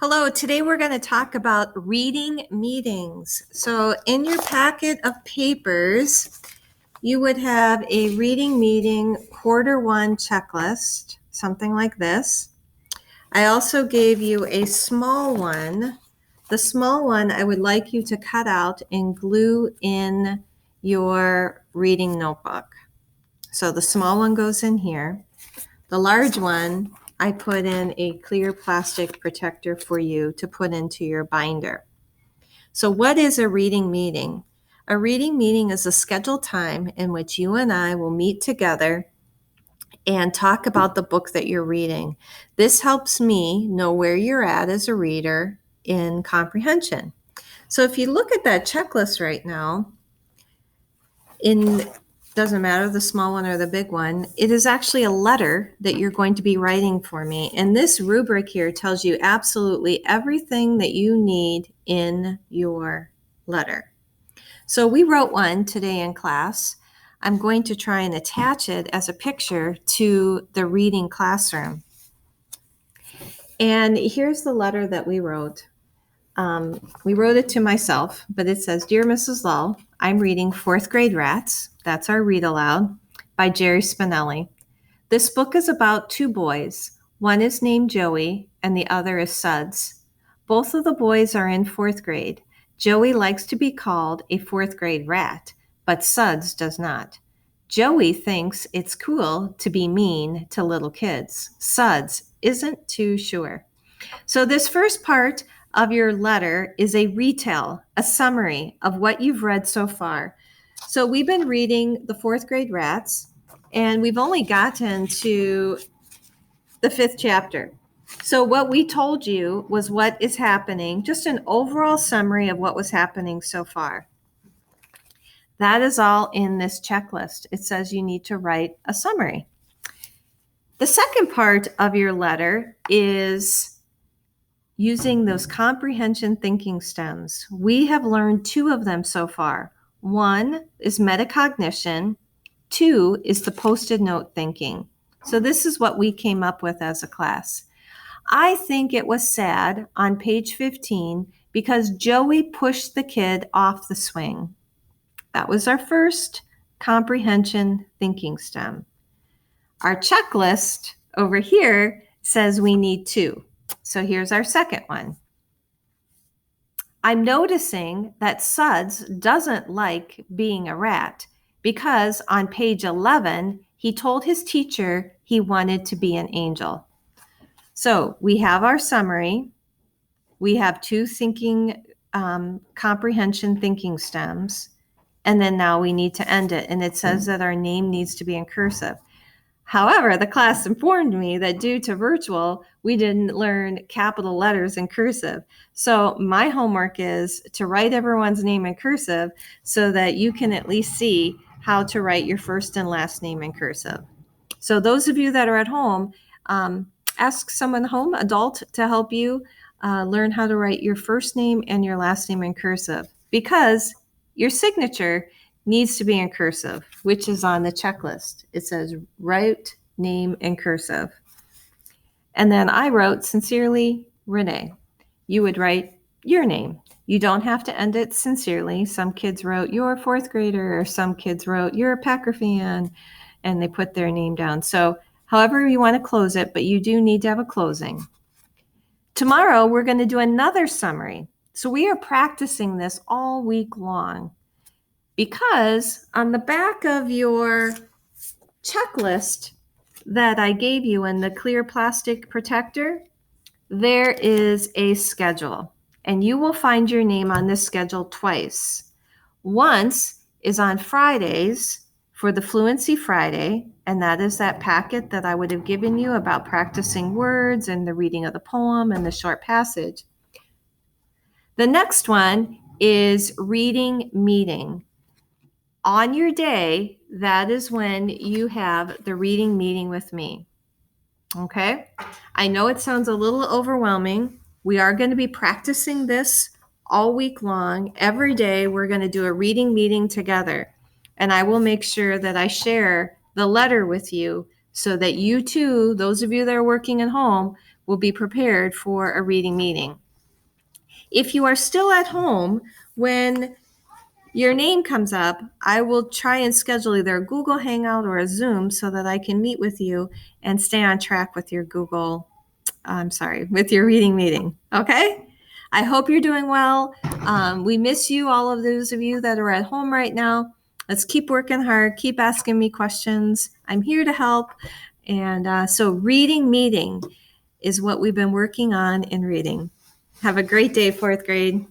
Hello, today we're going to talk about reading meetings. So in your packet of papers, you would have a reading meeting Q1 checklist, something like this. I also gave you a small one. The small one I would like you to cut out and glue in your reading notebook. So the small one goes in here. The large one, I put in a clear plastic protector for you to put into your binder. So what is a reading meeting? A reading meeting is a scheduled time in which you and I will meet together and talk about the book that you're reading. This helps me know where you're at as a reader in comprehension. So if you look at that checklist right now, doesn't matter the small one or the big one, it is actually a letter that you're going to be writing for me. And this rubric here tells you absolutely everything that you need in your letter. So we wrote one today in class. I'm going to try and attach it as a picture to the reading classroom. And here's the letter that we wrote. We wrote it to myself, but it says, "Dear Mrs. Lull, I'm reading Fourth Grade Rats." That's our read aloud by Jerry Spinelli. "This book is about two boys. One is named Joey and the other is Suds. Both of the boys are in fourth grade. Joey likes to be called a fourth grade rat, but Suds does not. Joey thinks it's cool to be mean to little kids. Suds isn't too sure." So this first part of your letter is a retell, a summary of what you've read so far. So we've been reading the fourth grade Rats, and we've only gotten to the 5th chapter. So what we told you was what is happening, just an overall summary of what was happening so far. That is all in this checklist. It says you need to write a summary. The second part of your letter is using those comprehension thinking stems. We have learned 2 of them so far. 1 is metacognition. 2 is the post-it note thinking. So this is what we came up with as a class. I think it was sad on page 15 because Joey pushed the kid off the swing. That was our first comprehension thinking stem. Our checklist over here says we need 2. So here's our second one. I'm noticing that Suds doesn't like being a rat because on page 11, he told his teacher he wanted to be an angel. So we have our summary. We have 2 thinking, comprehension thinking stems. And then now we need to end it. And it says that our name needs to be in cursive. However, the class informed me that due to virtual, we didn't learn capital letters in cursive. So my homework is to write everyone's name in cursive so that you can at least see how to write your first and last name in cursive. So those of you that are at home, ask someone home, adult, to help you learn how to write your first name and your last name in cursive, because your signature needs to be in cursive, which is on the checklist. It says write name in cursive. And then I wrote, "Sincerely, Renee." You would write your name. You don't have to end it sincerely. Some kids wrote "you're a 4th grader," or some kids wrote "you're a Packer fan," and they put their name down. So however you want to close it, but you do need to have a closing. Tomorrow, we're going to do another summary. So we are practicing this all week long, because on the back of your checklist that I gave you in the clear plastic protector, there is a schedule, and you will find your name on this schedule twice. Once is on Fridays for the Fluency Friday, and that is that packet that I would have given you about practicing words and the reading of the poem and the short passage. The next one is reading meeting. On your day, that is when you have the reading meeting with me. Okay? I know it sounds a little overwhelming. We are going to be practicing this all week long. Every day, we're going to do a reading meeting together. And I will make sure that I share the letter with you so that you too, those of you that are working at home, will be prepared for a reading meeting. If you are still at home, when your name comes up, I will try and schedule either a Google Hangout or a Zoom so that I can meet with you and stay on track with your with your reading meeting. Okay? I hope you're doing well. We miss you, all of those of you that are at home right now. Let's keep working hard. Keep asking me questions. I'm here to help. And so reading meeting is what we've been working on in reading. Have a great day, fourth grade.